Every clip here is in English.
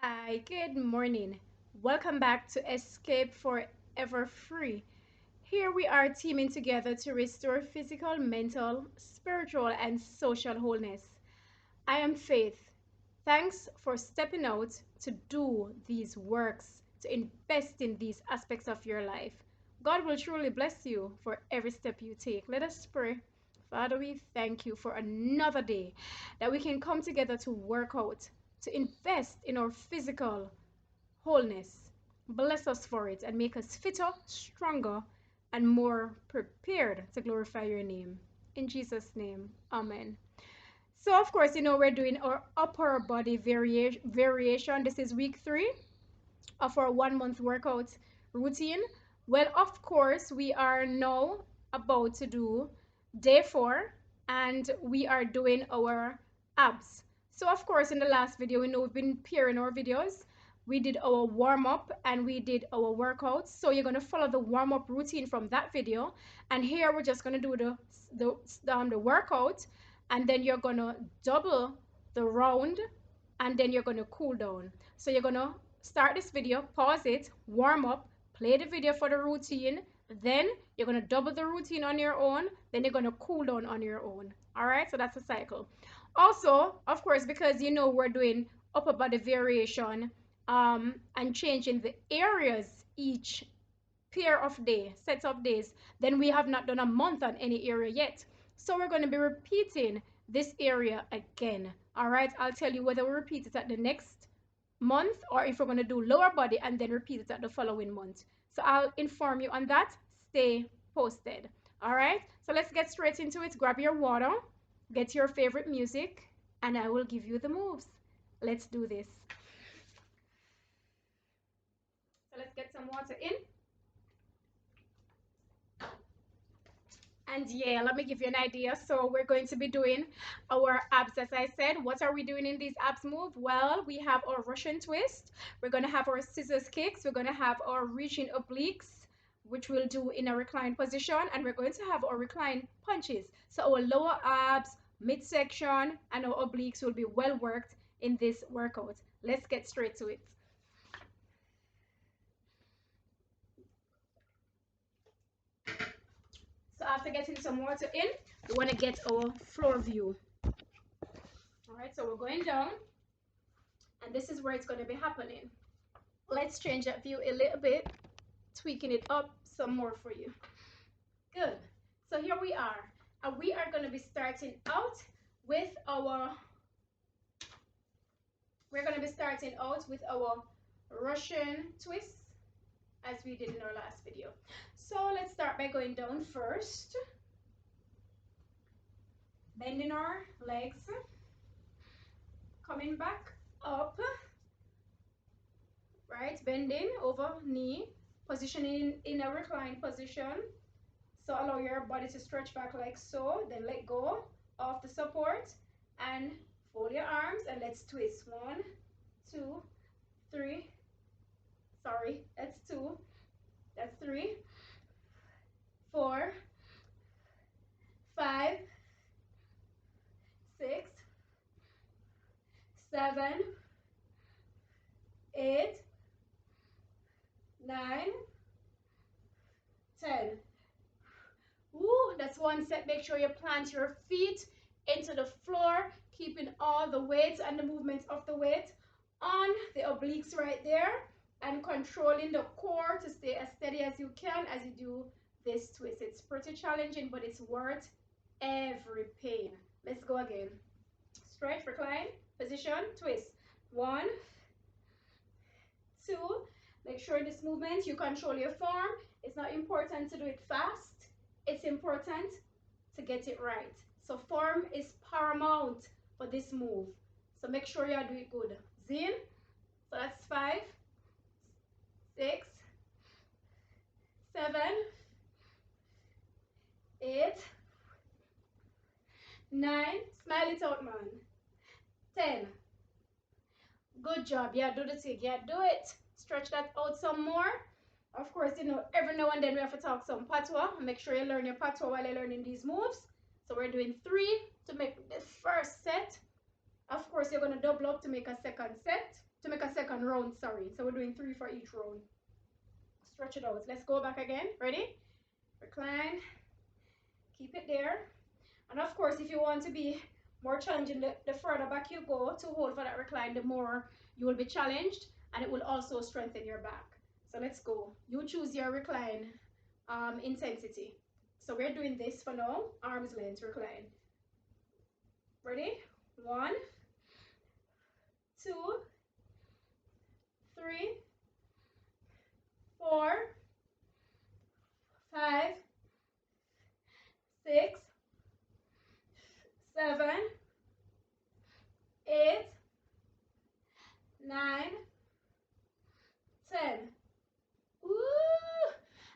Hi, good morning. Welcome back to Escape Forever Free. Here we are teaming together to restore physical, mental, spiritual, and social wholeness. I am Faith. Thanks for stepping out to do these works, to invest in these aspects of your life. God will truly bless you for every step you take. Let us pray. Father, we thank you for another day that we can come together to work out, to invest in our physical wholeness. Bless us for it and make us fitter, stronger, and more prepared to glorify your name. In Jesus' name, amen. So, of course, we're doing our upper body variation. This is week 3 of our 1 month workout routine. Well, of course, we are now about to do day 4 and we are doing our abs. So, of course, in the last video, we know we've been pairing our videos. We did our warm up and we did our workouts. So, you're going to follow the warm up routine from that video. And here we're just going to do the workout, and then you're going to double the round, and then you're going to cool down. So, you're going to start this video, pause it, warm up, play the video for the routine, then you're going to double the routine on your own, then you're going to cool down on your own. All right, so that's a cycle. Also, of course, because we're doing upper body variation and changing the areas each pair of sets of days, then we have not done a month on any area yet. So we're going to be repeating this area again. All right, I'll tell you whether we repeat it at the next month or if we're going to do lower body and then repeat it at the following month. So I'll inform you on that. Stay posted. All right, so let's get straight into it. Grab your water, get your favorite music, and I will give you the moves. Let's do this. So let's get some water in. And yeah, let me give you an idea. So we're going to be doing our abs, as I said. What are we doing in these abs move? Well, we have our Russian twist. We're going to have our scissors kicks. We're going to have our reaching obliques, which we'll do in a reclined position. And we're going to have our reclined punches. So our lower abs, midsection, and our obliques will be well worked in this workout. Let's get straight to it. So after getting some water in, we want to get our floor view. All right, so we're going down, and this is where it's going to be happening. Let's change that view a little bit, tweaking it up some more for you. Good. So here we are, and we are going to be starting out with our Russian twists, as we did in our last video. So let's start by going down first, bending our legs, coming back up, right, bending over knee, positioning in a reclined position. So allow your body to stretch back like so, then let go of the support and fold your arms and let's twist. 1, 2, 3, sorry, that's 2, that's 3, 4, 5, 6, 7, 8, 9, 10. Woo, that's one set. Make sure you plant your feet into the floor, keeping all the weight and the movement of the weight on the obliques right there, and controlling the core to stay as steady as you can as you do this twist. It's pretty challenging, but it's worth every pain. Let's go again. Stretch, recline, position, twist. 1, 2. Make sure in this movement you control your form. It's not important to do it fast. It's important to get it right. So form is paramount for this move. So make sure you do it good. Zin. So that's 5, 6, 7, 8, 9. Smile it out, man. 10. Good job. Yeah, do the thing. Yeah, do it. Stretch that out some more. Of course, every now and then we have to talk some patois. Make sure you learn your patois while you're learning these moves. So we're doing 3 to make the first set. Of course, you're going to double up to make a second set, to make a second round, sorry. So we're doing 3 for each round. Stretch it out. Let's go back again. Ready? Recline. Keep it there. And of course, if you want to be more challenging, the further back you go to hold for that recline, the more you will be challenged, and it will also strengthen your back. So let's go. You choose your recline intensity. So we're doing this for now, arm's length recline. Ready? 1, 2, 3, 4, 5, 6, 7, 8, 9, 10. Woo!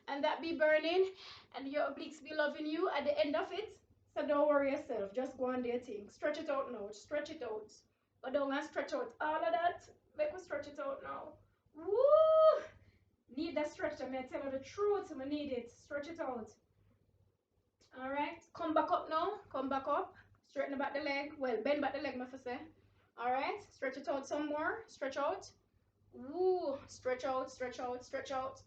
And that be burning, and your obliques be loving you at the end of it. So don't worry yourself. Just go on their thing. Stretch it out now. Stretch it out. Go down and stretch out all of that. Make me stretch it out now. Woo! Need that stretch. I tell you the truth. I need it. Stretch it out. All right. Come back up now. Come back up. Straighten back the leg. Well, bend back the leg, I say. All right. Stretch it out some more. Stretch out. Woo! Stretch out. Stretch out. Stretch out.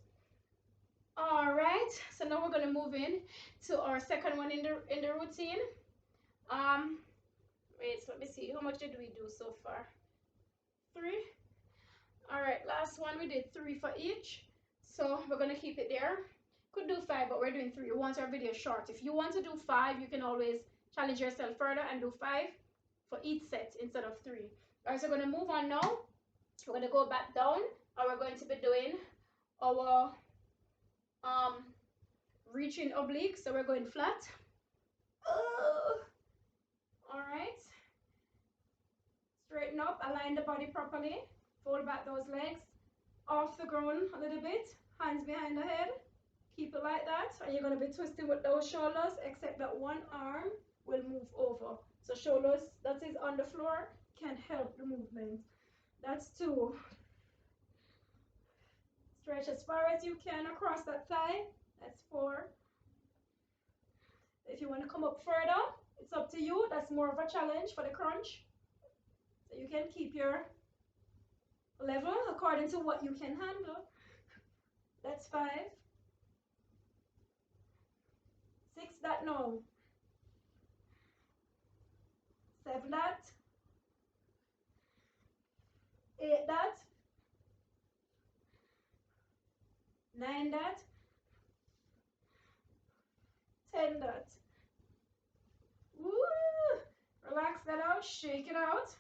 All right. So now we're gonna move in to our second one in the routine. Wait. So let me see. How much did we do so far? 3. All right. Last one we did 3 for each. So we're gonna keep it there. Could do 5, but we're doing 3. We want our video short. If you want to do 5, you can always challenge yourself further and do 5 for each set instead of 3. All right, so we're going to move on now. We're going to go back down, and we're going to be doing our reaching oblique. So we're going flat. All right. Straighten up, align the body properly. Fold back those legs off the ground a little bit. Hands behind the head. Keep it like that, and you're going to be twisting with those shoulders, except that one arm will move over. So shoulders that is on the floor can help the movement. That's 2. Stretch as far as you can across that thigh. That's 4. If you want to come up further, it's up to you. That's more of a challenge for the crunch. So you can keep your level according to what you can handle. That's 5. 6 that now. 7 that. 8 that. 9 that. 10 that. Woo! Relax that out, shake it out.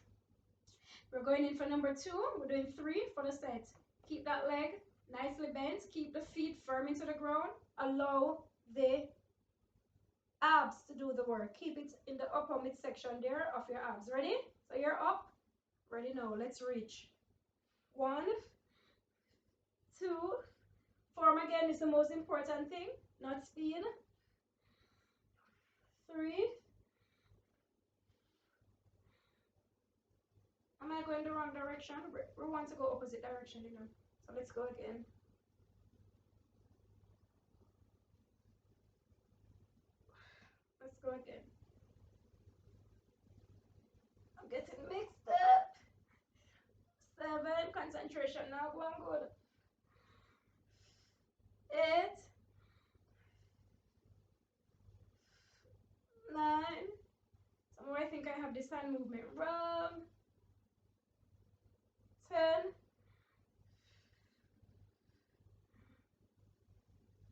We're going in for number 2. We're doing 3 for the set. Keep that leg nicely bent. Keep the feet firm into the ground. Allow the abs to do the work. Keep it in the upper midsection there of your abs. Ready? So you're up. Ready now. Let's reach. 1, 2. Form again is the most important thing, not speed. 3. Am I going the wrong direction? We want to go opposite direction, you know. So let's go again. Let's go again. I'm getting mixed up. 7. Concentration now. Going good. 8. 9. Somewhere I think I have this hand movement wrong. 10.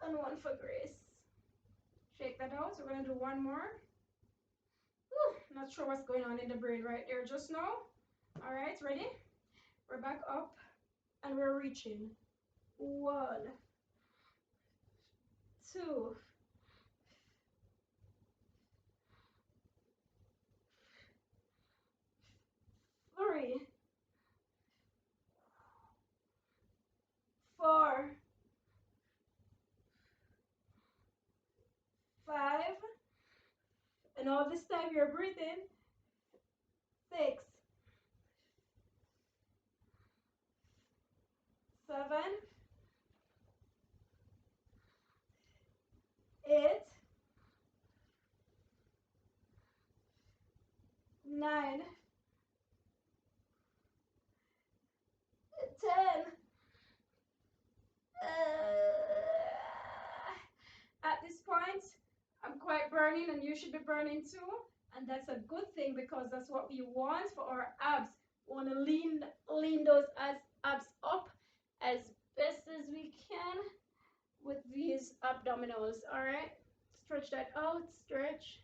And 1 for grace. Shake that out. So we're going to do 1 more. Whew, not sure what's going on in the brain right there just now. All right, ready? We're back up and we're reaching. 1, 2, 3, 4, 5, and all this time you're breathing. 6, 7, 8, 9, burning and you should be burning too. And that's a good thing because that's what we want for our abs. We want to lean those abs up as best as we can with these abdominals. All right, stretch that out, stretch.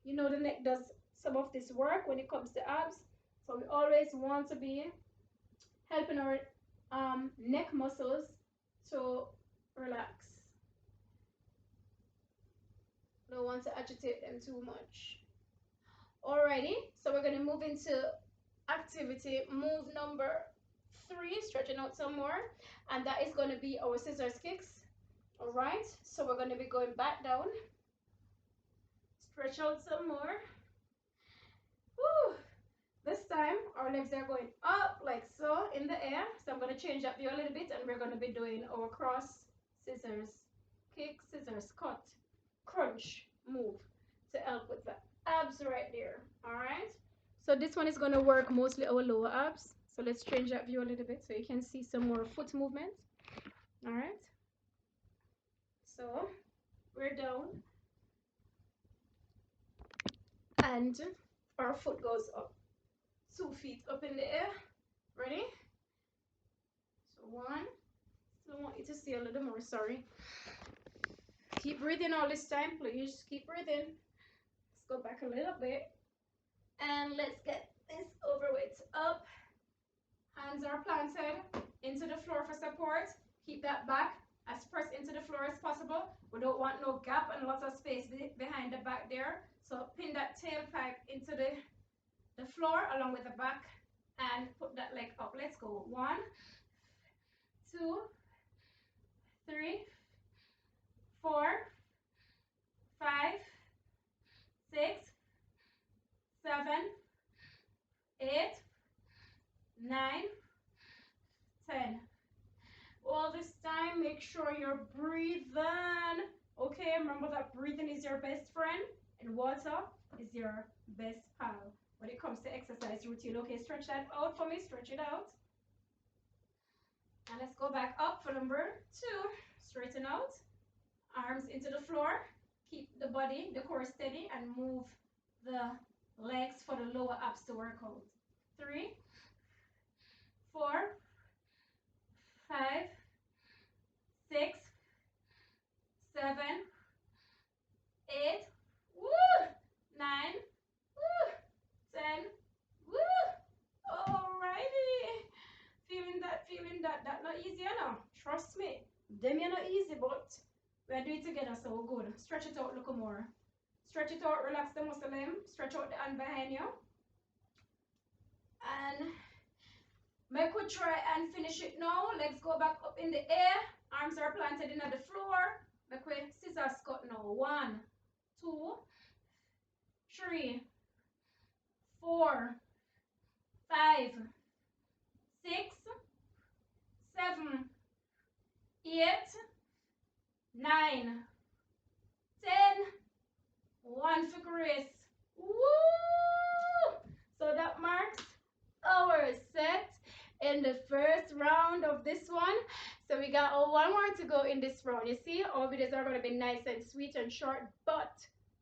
You know the neck does some of this work when it comes to abs, so we always want to be helping our neck muscles to relax. Don't want to agitate them too much. Alrighty, so we're going to move into activity move number 3, stretching out some more, and that is going to be our scissors kicks. All right, so we're going to be going back down, stretch out some more. Woo. This time our legs are going up like so in the air, so I'm going to change that view a little bit, and we're going to be doing our cross scissors kick, scissors cut, crunch move to help with the abs right there. All right, so this one is going to work mostly our lower abs, so let's change that view a little bit so you can see some more foot movement. All right, so we're down and our foot goes up, 2 feet up in the air. Ready? So 1, I want you to see a little more, sorry. Keep breathing all this time, please. Keep breathing. Let's go back a little bit. And let's get this overweight up. Hands are planted into the floor for support. Keep that back as pressed into the floor as possible. We don't want no gap and lots of space behind the back there. So pin that tailpipe into the floor along with the back and put that leg up. Let's go. 1, 2, 3, 4, 5, 6, 7, 8, 9, 10. All this time, make sure you're breathing. Okay, remember that breathing is your best friend and water is your best pal when it comes to exercise routine. Okay, stretch that out for me. Stretch it out. And let's go back up for number 2. Straighten out. Arms into the floor. Keep the body, the core steady, and move the legs for the lower abs to work out. 3, 4, 5, 6, 7, 8, woo, 9, woo, 10, woo. Alrighty. Feeling that. That not easy, you know. Trust me. Them are not easy, but we're doing it together, so good. Stretch it out, look more. Stretch it out, relax the muscle limb. Stretch out the hand behind you. And make we try and finish it now. Legs go back up in the air. Arms are planted in the floor. Make we scissors cut now. 1, 2, 3, 4, 5, 6, 7, 8, 9, 10. 1 for grace. Woo! So that marks our set in the first round of this one. So we got 1 more to go in this round. You see, our videos are going to be nice and sweet and short, but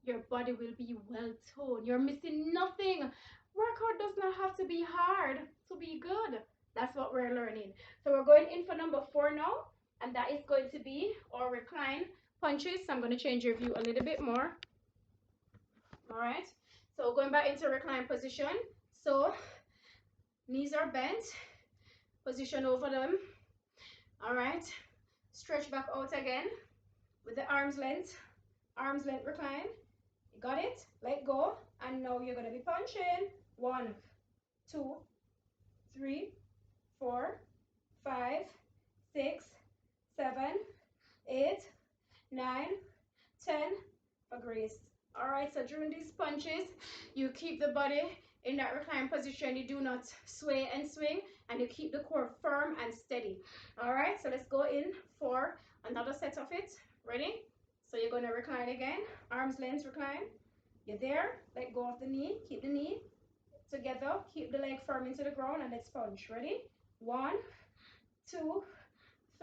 your body will be well toned. You're missing nothing. Workout does not have to be hard to be good. That's what we're learning. So we're going in for number 4 now, and that is going to be our recline punches. So I'm going to change your view a little bit more. All right, so going back into recline position. So knees are bent, position over them. All right, stretch back out again with the arm's length recline. You got it? Let go, and now you're going to be punching. 1, 2, 3, 4, 5, 6, 7, 8, 9, 10 for grace. All right, so during these punches, you keep the body in that recline position. You do not sway and swing, and you keep the core firm and steady. All right, so let's go in for another set of it. Ready? So you're going to recline again, arms length recline. You're there, let go of the knee, keep the knee together, keep the leg firm into the ground, and let's punch. Ready? 1, 2,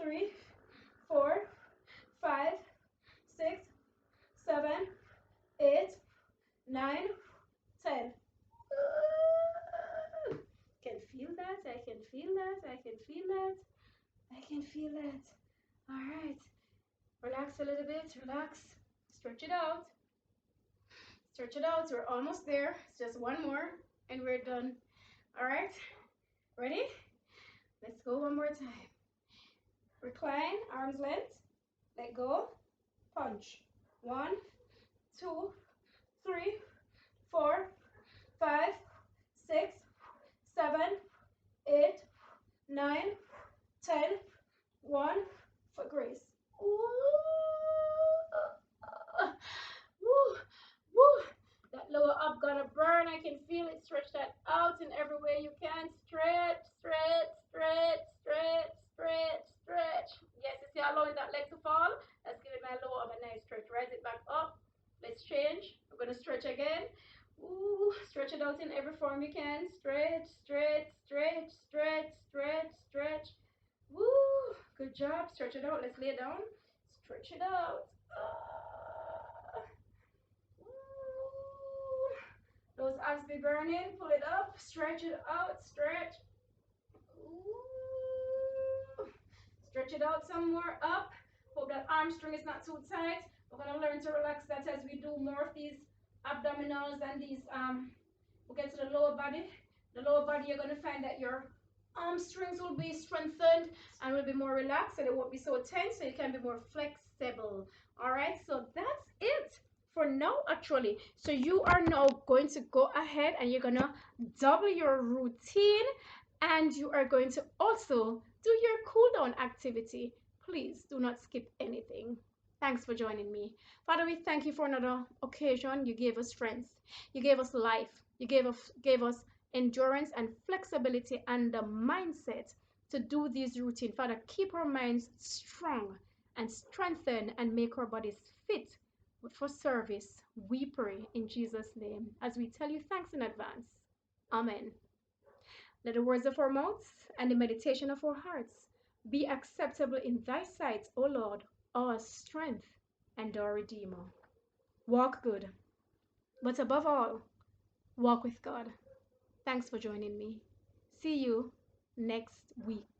3, 4, 5, 6, 7, 8, 9, 10. Can feel that. I can feel that. I can feel that. I can feel that. All right. Relax a little bit. Relax. Stretch it out. Stretch it out. We're almost there. It's just one more and we're done. All right. Ready? Let's go one more time. Recline, arms length. Let go. Punch. 1, 2, 3, 4, 5, 6, 7, 8, 9, 10. 1 for grace. Ooh. Woo. Woo. That lower up gonna burn. I can feel it. Stretch that out in every way you can. Stretch, stretch, stretch, stretch, stretch, stretch. Yes, you see how allowing that leg to fall? That's giving my lower arm a nice stretch. Rise it back up. Let's change. We're gonna stretch again. Ooh, stretch it out in every form you can. Stretch, stretch, stretch, stretch, stretch, stretch. Woo, good job. Stretch it out. Let's lay down. Stretch it out. Those abs be burning. Pull it up. Stretch it out. Stretch. Ooh. Stretch it out some more. Up. Hope that hamstring is not too tight. We're gonna learn to relax that as we do more of these abdominals and these we get to the lower body. The lower body, you're gonna find that your hamstrings will be strengthened and will be more relaxed and it won't be so tense, so you can be more flexible. All right, so that's it for now actually. So you are now going to go ahead and you're gonna double your routine and you are going to also do your cool down activity. Please do not skip anything. Thanks for joining me. Father, we thank you for another occasion. You gave us strength. You gave us life. You gave us endurance and flexibility and the mindset to do these routines. Father, keep our minds strong and strengthen and make our bodies fit for service. We pray in Jesus' name as we tell you thanks in advance. Amen. Let the words of our mouths and the meditation of our hearts be acceptable in thy sight, O Lord, our strength and our Redeemer. Walk good, but above all, walk with God. Thanks for joining me. See you next week.